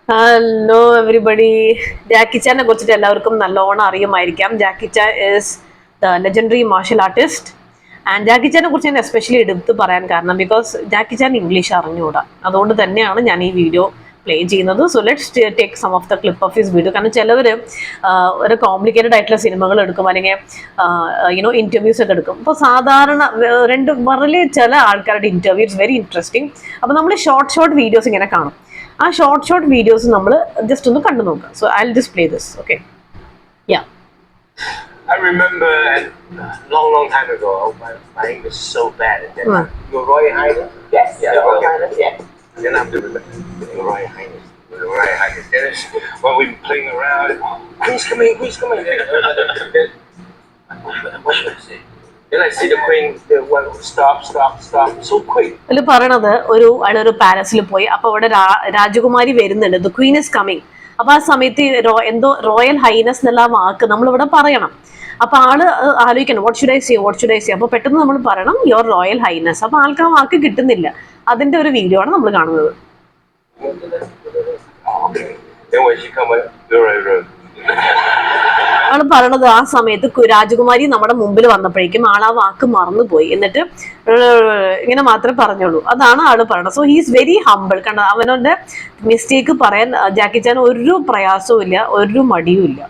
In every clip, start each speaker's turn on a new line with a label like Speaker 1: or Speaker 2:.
Speaker 1: Hello everybody. ജാക്കി ചാനെ കുറിച്ചിട്ട് എല്ലാവർക്കും നല്ലോണം അറിയുമായിരിക്കാം. Jackie Chan is the legendary martial artist. And Jackie ചാനെ കുറിച്ച് ഞാൻ എസ്പെഷ്യലി എടുത്ത് പറയാൻ കാരണം ബിക്കോസ് ജാക്കി ചാൻ ഇംഗ്ലീഷ് അറിഞ്ഞുകൂടാ. അതുകൊണ്ട് തന്നെയാണ് ഞാൻ ഈ വീഡിയോ പ്ലേ ചെയ്യുന്നത്. So let's take some of the clip of his video. കാരണം ചിലവർ ഒരു കോംപ്ലിക്കേറ്റഡ് ആയിട്ടുള്ള സിനിമകൾ എടുക്കും, അല്ലെങ്കിൽ ഇന്റർവ്യൂസ് ഒക്കെ എടുക്കും. അപ്പോൾ സാധാരണ വളരെ ചില ആൾക്കാരുടെ ഇന്റർവ്യൂ ഇറ്റ്സ് വെരി ഇൻട്രസ്റ്റിംഗ്. അപ്പോൾ നമ്മൾ ഷോർട്ട് വീഡിയോസ് ഇങ്ങനെ കാണും. ആ ഷോർട്ട് വീഡിയോസ് നമ്മൾ ജസ്റ്റ് ഒന്ന് കണ്ടു നോക്കാം. So I will just play this. Okay, yeah.
Speaker 2: I remember long time ago, my English is so bad. Your Royal Highness? Yes, Your Royal Highness, yes. Then I have to remember, Your Royal Highness, Your Royal Highness. Then it's, when we were playing around, Queen's coming. What should I say? Then I see the Queen, stop, so quick.
Speaker 1: അതിൽ പറയണത് ഒരു പാലസിൽ പോയി, അപ്പോൾ അവിടെ രാജകുമാരി വരുന്നുണ്ട്, the Queen is coming. അപ്പൊ ആ സമയത്ത് എന്തോ റോയൽ ഹൈനസ് എന്നുള്ള വാക്ക് നമ്മളിവിടെ പറയണം. അപ്പൊ ആള് ആലോചിക്കണം വാട്ട് ഷുഡ് ഐ സേ. അപ്പൊ പെട്ടെന്ന് നമ്മൾ പറയണം യുവർ റോയൽ ഹൈനസ്. അപ്പൊ ആൾക്ക് ആ വാക്ക് കിട്ടുന്നില്ല. അതിന്റെ ഒരു വീഡിയോ ആണ് നമ്മൾ കാണുന്നത്. ആള് പറയണത് ആ സമയത്ത് രാജകുമാരി നമ്മുടെ മുമ്പിൽ വന്നപ്പോഴേക്കും ആൾ ആ വാക്ക് മറന്നുപോയി, എന്നിട്ട് ഇങ്ങനെ മാത്രമേ പറഞ്ഞുള്ളൂ. അതാണ് ആള് പറയണത്. So he's very humble. കണ്ട, അവനോന്റെ മിസ്റ്റേക്ക് പറയാൻ ജാക്കി ചാൻ ഒരു പ്രയാസവും ഇല്ല, ഒരു മടിയും ഇല്ല.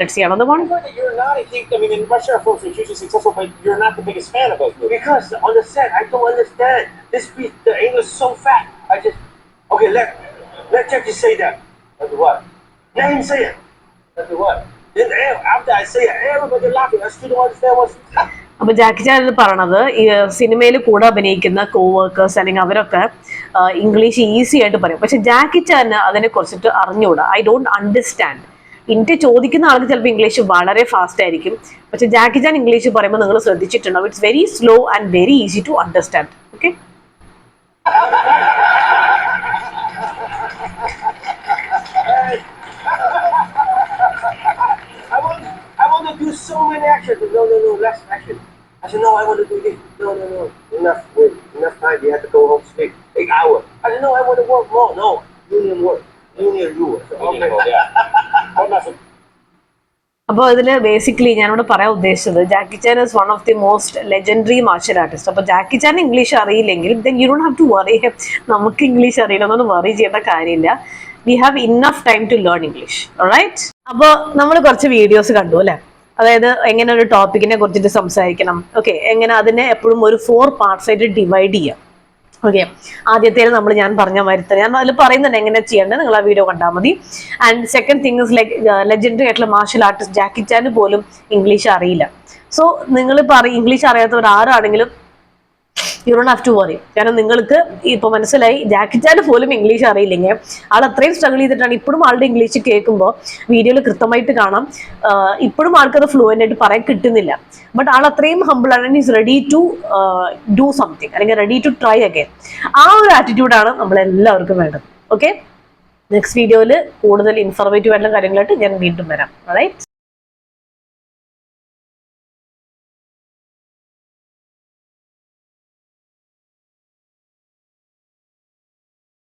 Speaker 1: Let's see another one.
Speaker 2: You're not a huge, I mean, in Russia, folks are hugely successful, but you're not the biggest fan of those movies. Because on the set, I don't understand. The English is so fat. Okay, let Jackie say that. That's what? Let him say it. That's what? Then after I say it, everybody laughing. I still don't understand what's.
Speaker 1: അപ്പൊ ജാക്കി ചാൻ പറയണത് ഈ സിനിമയിൽ കൂടെ അഭിനയിക്കുന്ന coworkers അല്ലെങ്കിൽ അവരൊക്കെ English easy ആയിട്ട് പറയും. പക്ഷെ ജാക്കി ചാൻ അതിനെ കുറിച്ചിട്ട് അറിഞ്ഞുകൂടാ. I don't understand. ഇന്ത്യ ചോദിക്കുന്ന ആൾക്ക് ചിലപ്പോൾ ഇംഗ്ലീഷ് വളരെ ഫാസ്റ്റ് ആയിരിക്കും. പക്ഷെ ജാക്കി ചാൻ ഇംഗ്ലീഷ് പറയുമ്പോൾ നിങ്ങൾ ശ്രദ്ധിച്ചിട്ടുണ്ടാവും, it's very slow and very easy to understand. Okay,
Speaker 2: I want to do so many actions. No, less action. I said, no, I want to do this. No. Enough time. You have to go home sleep. 8 hours. I said, no, I want to work more. No, union work. Union you.
Speaker 1: അപ്പോൾ ഇതില് basically ഞാനിവിടെ പറയാൻ ഉദ്ദേശിച്ചത് Jackie Chan is one of the most legendary martial artist. അപ്പോൾ Jackie Chan English അറിയില്ലെങ്കിൽ then you don't have to worry. നമുക്ക് English അറിയില്ല എന്നൊന്നും വറി ചെയ്യേണ്ട കാര്യമില്ല. We have enough time to learn English. Alright. അപ്പോൾ നമ്മൾ കുറച്ച് വീഡിയോസ് കണ്ടു അല്ലെ, അതായത് എങ്ങനെ ഒരു ടോപ്പിക്കിനെ കുറിച്ചിട്ട് സംസാരിക്കണം. ഓക്കെ, എങ്ങനെ അതിനെ എപ്പോഴും ഒരു 4 പാർട്സ് ആയിട്ട് ഡിവൈഡ് ചെയ്യാം. ഓക്കെ, ആദ്യത്തേത് ഞാൻ പറഞ്ഞ മാതിരി തന്നെ ഞാൻ അതിൽ പറയുന്നുണ്ട് എങ്ങനെ ചെയ്യേണ്ടത്, നിങ്ങൾ ആ വീഡിയോ കണ്ടാൽ മതി. And second thing is like legendary ആയിട്ടുള്ള മാർഷൽ ആർട്ടിസ്റ്റ് ജാക്കി ചാന് പോലും ഇംഗ്ലീഷ് അറിയില്ല. സോ നിങ്ങൾ ഇംഗ്ലീഷ് അറിയാത്തവർ ആരാണെങ്കിലും you don't have to worry. കാരണം നിങ്ങൾക്ക് ഇപ്പൊ മനസ്സിലായി ജാക്കി ചാന് പോലും ഇംഗ്ലീഷ് അറിയില്ലെങ്കിൽ ആൾ അത്രയും സ്ട്രഗിൾ ചെയ്തിട്ടാണ്. ഇപ്പോഴും ആളുടെ ഇംഗ്ലീഷ് കേൾക്കുമ്പോൾ വീഡിയോയിൽ കൃത്യമായിട്ട് കാണാം, ഇപ്പോഴും ആൾക്കത് ഫ്ലുവൻ്റ് ആയിട്ട് പറയാൻ കിട്ടുന്നില്ല. ബട്ട് ആൾ അത്രയും ഹംബിൾ ആണ്, is ready to do something, അല്ലെങ്കിൽ റെഡി ടു ട്രൈ അഗൈൻ. ആ ഒരു ആറ്റിറ്റ്യൂഡാണ് നമ്മളെല്ലാവർക്കും വേണ്ടത്. ഓക്കെ, നെക്സ്റ്റ് വീഡിയോയിൽ കൂടുതൽ ഇൻഫോർമേറ്റീവ് ആയിട്ടുള്ള കാര്യങ്ങളായിട്ട് ഞാൻ വീണ്ടും വരാം. റൈറ്റ്.